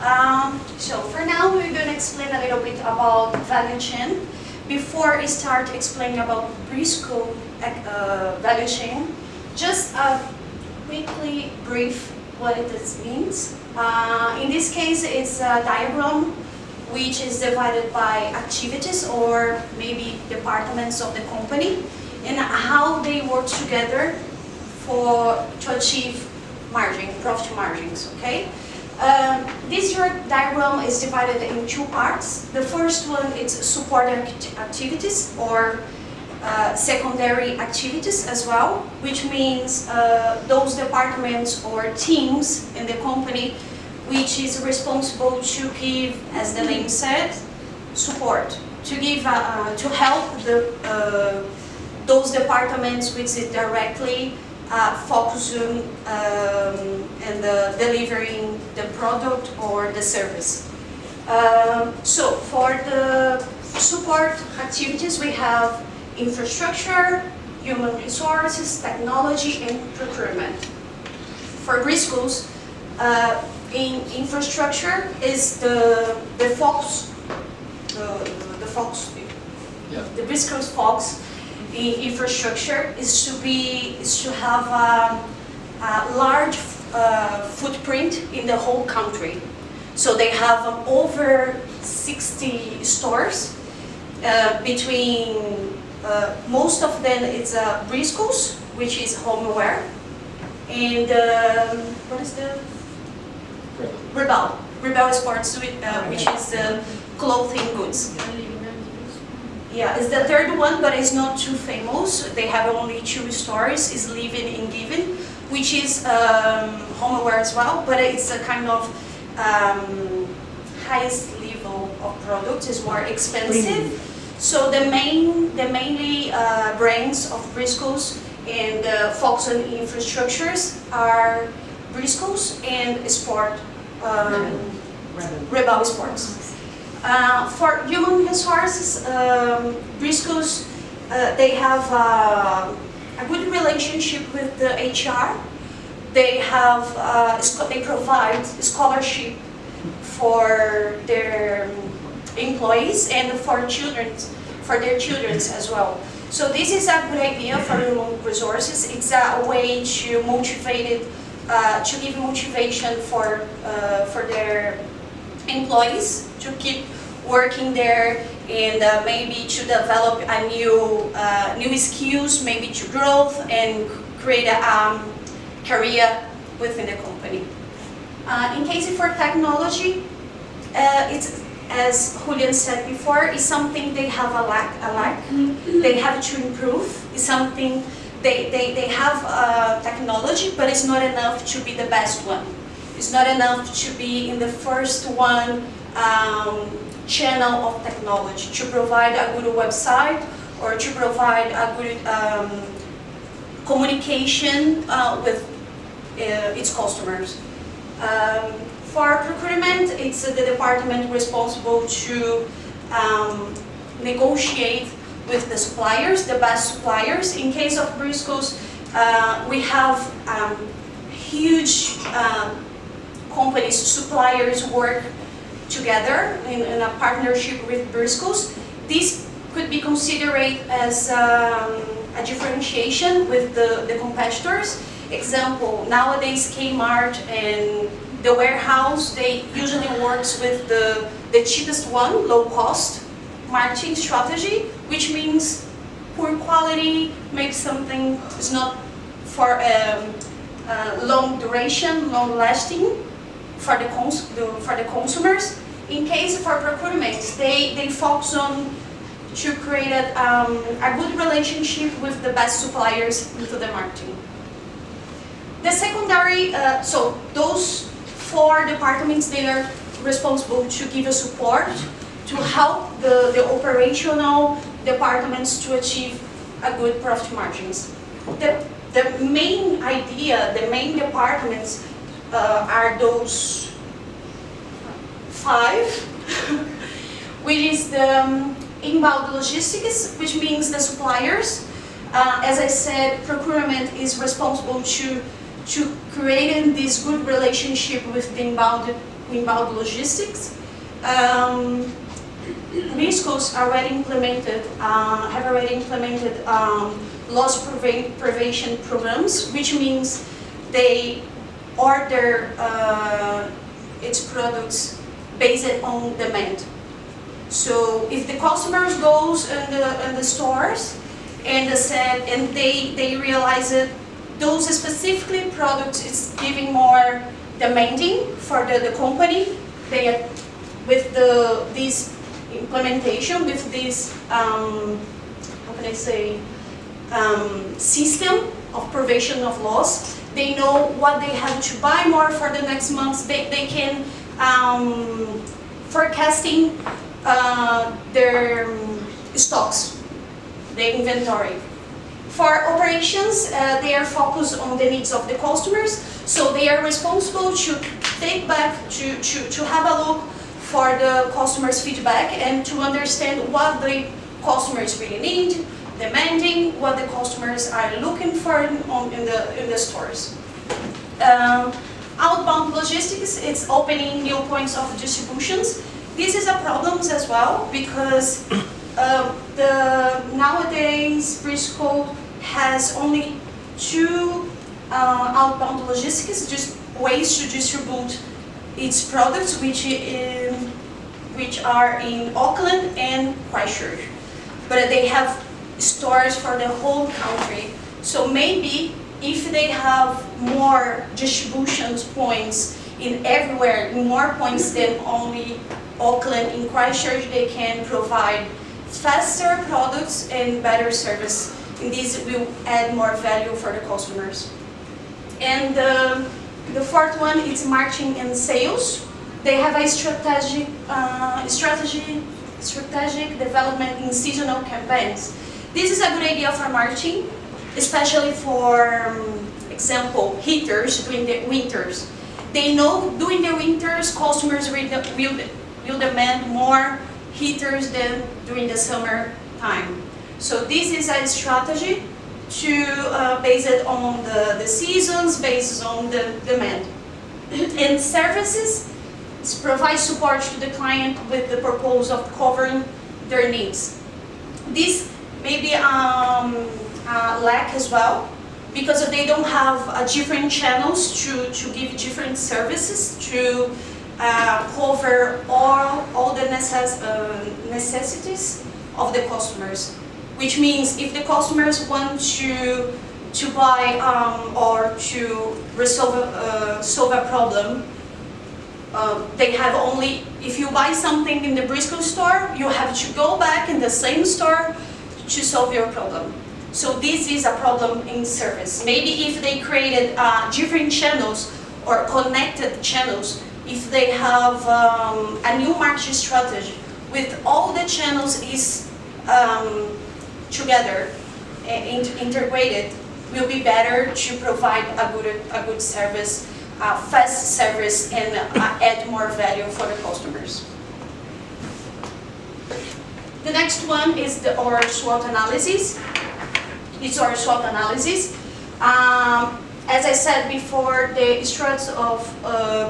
So for now, we're going to explain a little bit about value chain. Before I start explaining about Briscoe value chain, just quickly brief what it means. In this case, it's a diagram which is divided by activities or maybe departments of the company and how they work together to achieve profit margins. Okay. This diagram is divided in two parts. The first one is support activities or secondary activities as well, which means those departments or teams in the company which is responsible to give, as the name said, support, to give to help those departments which is directly focus on and delivering the product or the service. So for the support activities, we have infrastructure, human resources, technology, and procurement. For Briscoe's, in infrastructure is the focus, the Briscoe's focus in infrastructure is to have a large footprint in the whole country. So they have over 60 stores. Between most of them, it's Briscoe's, which is homeware, and what is the Rebel Sports, which is clothing goods. Yeah, it's the third one, but it's not too famous. They have only 2 stores. It's Living and Giving, which is homeware as well, but it's a kind of highest level of product. It's more expensive. So the mainly brands of Briscoe's and focus on infrastructures are Briscoe's and Rebel Sports. For human resources, Briscoe's, they have a good relationship with the HR. They provide scholarship for their employees and for their children as well. So this is a good idea for human resources. It's a way to motivate it, to give motivation for their employees to keep working there and maybe to develop a new skills, maybe to growth and create a career within the company. In case for technology, it's, as Julian said before, is something they have a lack. They have to improve. It's something they have technology, but it's not enough to be the best one. It's not enough to be in the first one channel of technology, to provide a good website or to provide a good communication with its customers. For procurement, it's the department responsible to negotiate with the suppliers, the best suppliers. In case of Briscoe's, we have huge companies, suppliers work together in a partnership with Briscoe's. This could be considered as a differentiation with the competitors. Example, nowadays Kmart and the warehouse, they usually works with the cheapest one, low cost marketing strategy, which means poor quality, make something is not for long duration, long lasting for the consumers. In case for procurement, they focus on to create a good relationship with the best suppliers into the marketing. The secondary, so those 4 departments, they are responsible to give a support to help the operational departments to achieve a good profit margins. The main idea, the main departments are those 5, which is the inbound logistics, which means the suppliers. As I said, procurement is responsible to creating this good relationship with the inbound inbound logistics. Briscoe's already implemented, have already implemented loss prevention programs, which means they order its products based on demand. So if the customers goes in the stores and they realize that those specifically products is giving more demanding for the company, they with this implementation, with this how can I say system of prevention of loss, they know what they have to buy more for the next months. They can forecasting their stocks, the inventory. For operations, they are focused on the needs of the customers, so they are responsible to take back, to have a look for the customers' feedback and to understand what the customers really need, demanding, what the customers are looking for in the stores. Outbound logistics, it's opening new points of distributions. This is a problem as well because nowadays Briscoe has only two outbound logistics, just ways to distribute its products, which are in Auckland and Christchurch. But they have stores for the whole country. So maybe if they have more distribution points in everywhere, more points than only Auckland and Christchurch, they can provide faster products and better service. And this will add more value for the customers. And the fourth one is marketing and sales. They have a strategic development in seasonal campaigns. This is a good idea for marketing, especially for example, heaters during the winters. They know during the winters customers will demand more heaters than during the summer time. So this is a strategy to base it on the seasons, based on the demand. And services provide support to the client with the purpose of covering their needs. This may be lack as well, because they don't have different channels to give different services to cover all the necessities of the customers. Which means if the customers want to buy or to solve a problem, they have only, if you buy something in the Briscoe store, you have to go back in the same store to solve your problem. So this is a problem in service. Maybe if they created different channels or connected channels, if they have a new marketing strategy with all the channels is together and integrated, will be better to provide a good service, fast service, and add more value for the customers. The next one is our SWOT analysis. It's our SWOT analysis. As I said before, the strengths of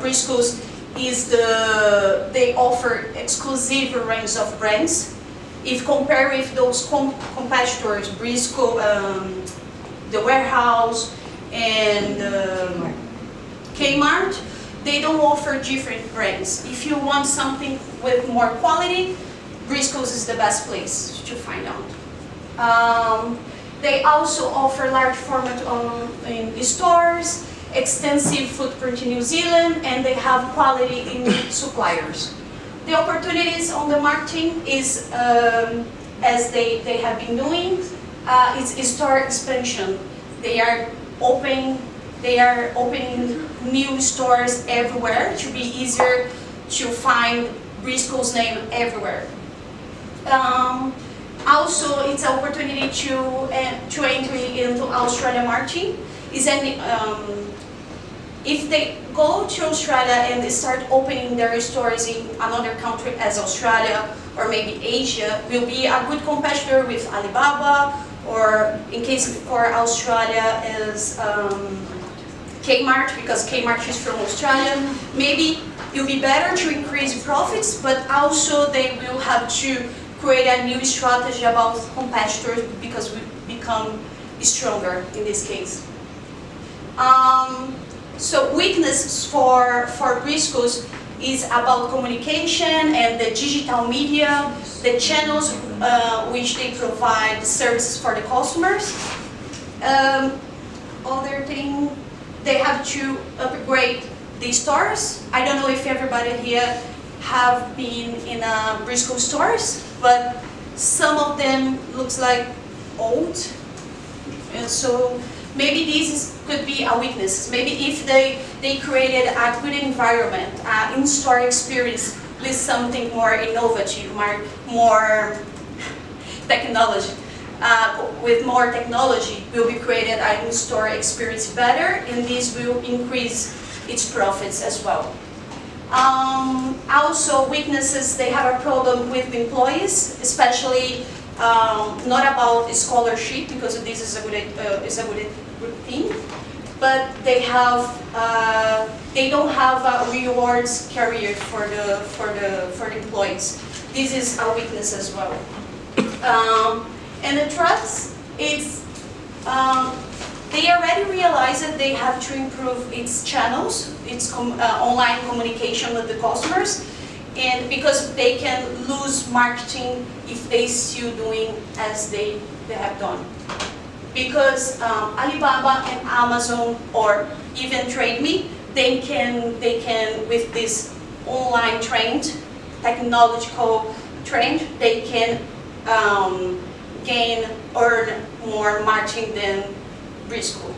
Briscoe's is they offer exclusive range of brands. If compared with those competitors, Briscoe, the Warehouse, and Kmart, they don't offer different brands. If you want something with more quality, Briscoe's is the best place to find out. They also offer large format in stores, extensive footprint in New Zealand, and they have quality in suppliers. The opportunities on the marketing is, as they have been doing, is store expansion. They are opening new stores everywhere to be easier to find Briscoe's name everywhere. Also, it's an opportunity to entry into Australia marketing. If they go to Australia and they start opening their stores in another country as Australia or maybe Asia, will be a good competitor with Alibaba, or in case for Australia is Kmart, because Kmart is from Australia. Maybe it will be better to increase profits, but also they will have to create a new strategy about competitors because we become stronger in this case. So weaknesses for Briscoe's is about communication and the digital media, the channels which they provide services for the customers. Other thing, they have to upgrade the stores. I don't know if everybody here have been in Briscoe stores, but some of them looks like old, and so maybe this could be a weakness. Maybe if they created a good environment, in-store experience with something more innovative, more technology. With more technology will be created an in-store experience better, and this will increase its profits as well. Also weaknesses, they have a problem with employees, especially not about scholarship, because this is a good thing, but they don't have a rewards career for the employees. This is a weakness as well. And the trust, it's they already realized that they have to improve its channels, its online communication with the customers, and because they can lose marketing if they still doing as they have done. Because Alibaba and Amazon, or even TradeMe, they can with this online trend, technological trend, they can earn more marketing than Briscoe.